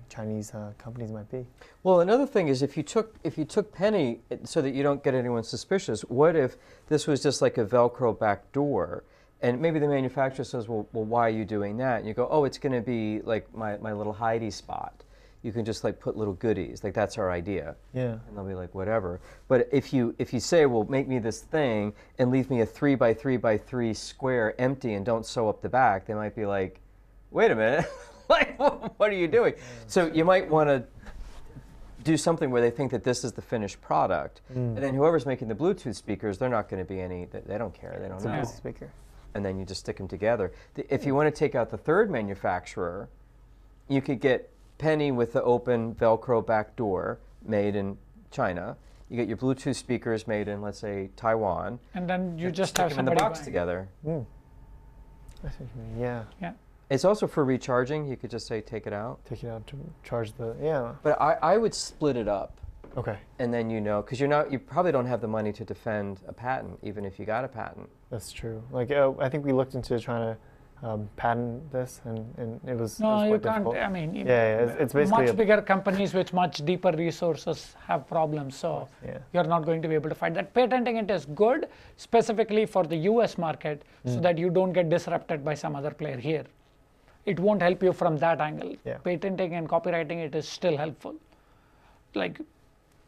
Chinese companies might be. Well, another thing is if you took Penny so that you don't get anyone suspicious, what if this was just like a Velcro back door? And maybe the manufacturer says, well, why are you doing that? And you go, oh, it's going to be like my little hidey spot. You can just like put little goodies, like that's our idea. Yeah. And they'll be like, whatever. But if you say, well, make me this thing and leave me a 3x3x3 square empty and don't sew up the back, they might be like, wait a minute, like what are you doing? So you might want to do something where they think that this is the finished product, and then whoever's making the Bluetooth speakers, they're not going to be they don't care, they don't know. It's a speaker. And then you just stick them together. If you want to take out the third manufacturer, you could get Penny with the open Velcro back door made in China. You get your Bluetooth speakers made in, let's say, Taiwan. And then you just stick have them in the somebody box buying. together. I see what you mean. Yeah. Yeah. It's also for recharging. You could just say, take it out. Take it out to charge the But I would split it up. Okay. And then because you probably don't have the money to defend a patent, even if you got a patent. That's true. Like I think we looked into trying to patent this, and it was No, it was you quite can't. difficult. I mean, It's basically much bigger companies with much deeper resources have problems. So you're not going to be able to fight that. Patenting it is good, specifically for the U.S. market, so that you don't get disrupted by some other player here. It won't help you from that angle. Patenting and copywriting it is still helpful. Like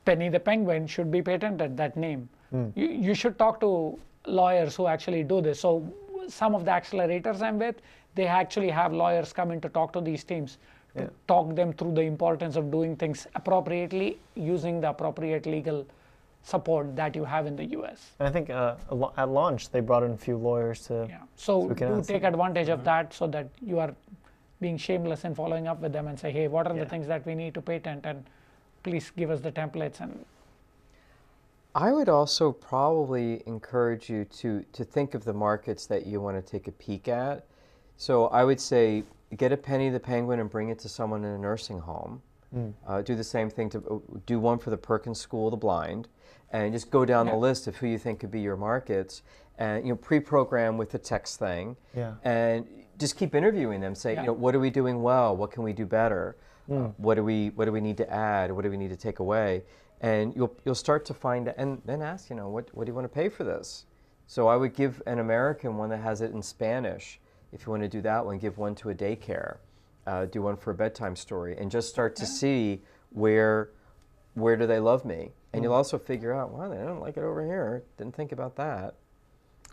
Penny the Penguin should be patented, that name. You should talk to lawyers who actually do this. So some of the accelerators I'm with, they actually have lawyers come in to talk to these teams, to talk them through the importance of doing things appropriately, using the appropriate legal support that you have in the US. And I think at launch they brought in a few lawyers to. Yeah. So we can do ask take them. advantage of that so that you are being shameless in following up with them and say, hey, what are the things that we need to patent, and please give us the templates. And I would also probably encourage you to think of the markets that you want to take a peek at. So I would say get a Penny the Penguin and bring it to someone in a nursing home. Do the same thing do one for the Perkins School of the Blind, and just go down the list of who you think could be your markets, and pre-program with the text thing, and just keep interviewing them. Say, what are we doing well? What can we do better? What do we need to add? What do we need to take away? And you'll start to find, and then ask, what do you want to pay for this? So I would give an American one that has it in Spanish. If you want to do that one, give one to a daycare. Do one for a bedtime story, and just start to see where do they love me, and you'll also figure out, wow, they don't like it over here. Didn't think about that.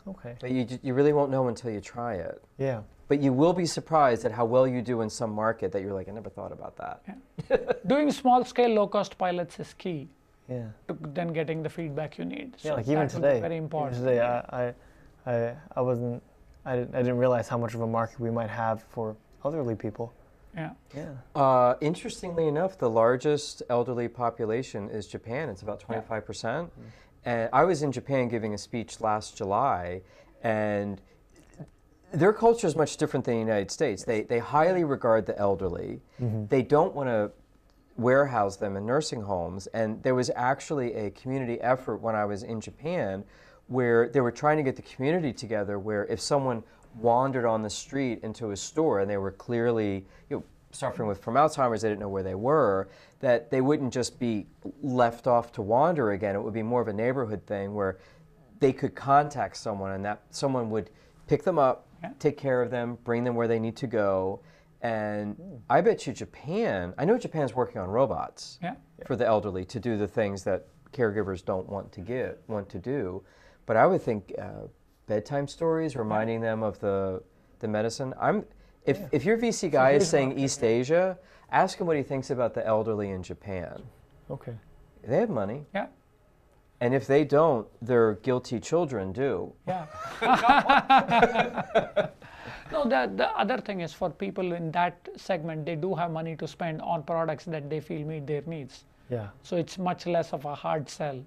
Okay. But you really won't know until you try it. Yeah. But you will be surprised at how well you do in some market that you're like, I never thought about that. doing small scale, low cost pilots is key Yeah. to then getting the feedback you need. Yeah, So like even that will be today. very important. Even today, I didn't realize how much of a market we might have for elderly people. Yeah. Yeah. Interestingly enough, the largest elderly population is Japan. It's about 25%. And I was in Japan giving a speech last July, and their culture is much different than the United States. They highly regard the elderly. They don't want to warehouse them in nursing homes. And there was actually a community effort when I was in Japan where they were trying to get the community together, where if someone wandered on the street into a store and they were clearly suffering from Alzheimer's, they didn't know where they were, that they wouldn't just be left off to wander again. It would be more of a neighborhood thing where they could contact someone, and that someone would pick them up, take care of them, bring them where they need to go. And I bet you I know Japan's working on robots for the elderly to do the things that caregivers don't want to do. But I would think bedtime stories, reminding them of the medicine. If your VC guy is saying East Asia, ask him what he thinks about the elderly in Japan. Okay. They have money. Yeah. And if they don't, their guilty children do. Yeah. No, the other thing is for people in that segment, they do have money to spend on products that they feel meet their needs. Yeah. So it's much less of a hard sell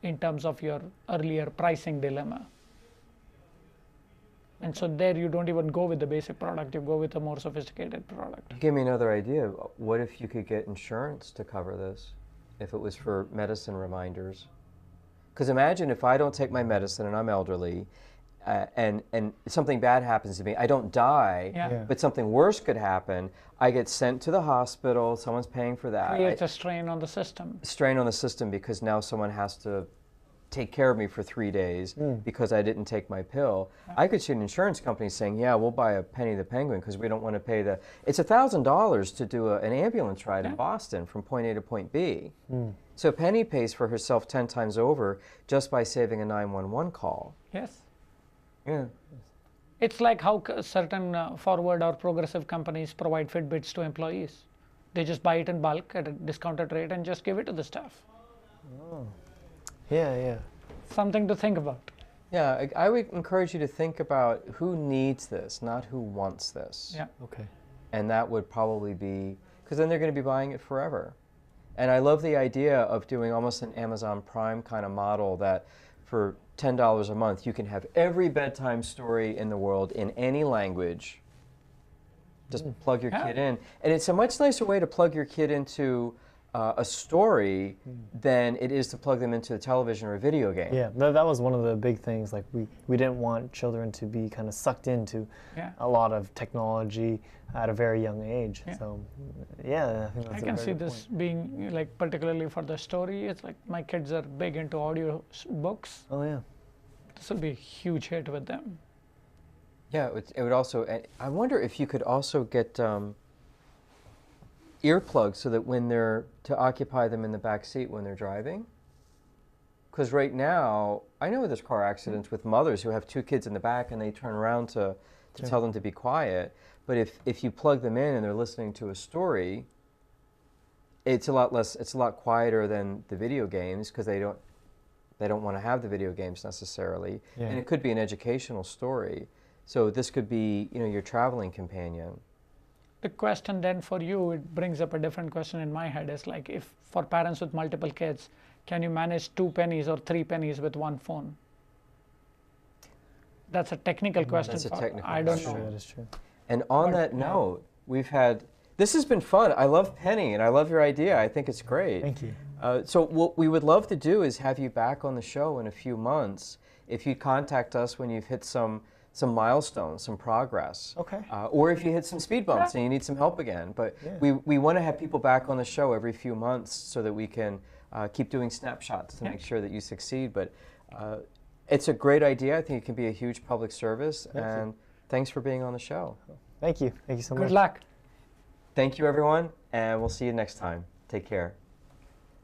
in terms of your earlier pricing dilemma. And so there you don't even go with the basic product, you go with a more sophisticated product. Give me another idea. What if you could get insurance to cover this, if it was for medicine reminders? Because imagine if I don't take my medicine and I'm elderly, and something bad happens to me, I don't die, but something worse could happen. I get sent to the hospital, someone's paying for that. Creates a strain on the system. Strain on the system because now someone has to take care of me for 3 days because I didn't take my pill. I could see an insurance company saying, yeah, we'll buy a Penny the Penguin because we don't want to pay the... It's $1,000 to do an ambulance ride in Boston from point A to point B. So Penny pays for herself 10 times over just by saving a 911 call. Yes. Yeah. It's like how certain forward or progressive companies provide Fitbits to employees. They just buy it in bulk at a discounted rate and just give it to the staff. Oh. Yeah, yeah. Something to think about. Yeah, I would encourage you to think about who needs this, not who wants this. Yeah. Okay. And that would probably be, because then they're going to be buying it forever. And I love the idea of doing almost an Amazon Prime kind of model that for $10 a month, you can have every bedtime story in the world in any language. Just plug your kid in. And it's a much nicer way to plug your kid into a story than it is to plug them into a television or a video game. Yeah, that was one of the big things. Like we didn't want children to be kind of sucked into a lot of technology at a very young age. Yeah. So, yeah, I think that's I can see this being like particularly for the story. It's like my kids are big into audio books. Oh yeah. This will be a huge hit with them. Yeah, it would also. I wonder if you could also get earplugs so that when they're to occupy them in the back seat when they're driving. Because right now, I know there's car accidents with mothers who have 2 kids in the back and they turn around to tell them to be quiet. But if you plug them in and they're listening to a story, it's a lot quieter than the video games because they don't want to have the video games necessarily. Yeah. And it could be an educational story. So this could be, your traveling companion. The question then for you, it brings up a different question in my head, is like if for parents with multiple kids, can you manage 2 pennies or 3 pennies with one phone? That's a technical question. That's a technical I don't question. know. That is true. And on that note, this has been fun. I love Penny and I love your idea. I think it's great. Thank you. So what we would love to do is have you back on the show in a few months. If you contact us when you've hit some milestones, some progress. Okay. Or if you hit some speed bumps and you need some help again. But we want to have people back on the show every few months so that we can keep doing snapshots to make sure that you succeed. But it's a great idea. I think it can be a huge public service. And thanks for being on the show. Thank you. Thank you so much. Good luck. Thank you, everyone. And we'll see you next time. Take care.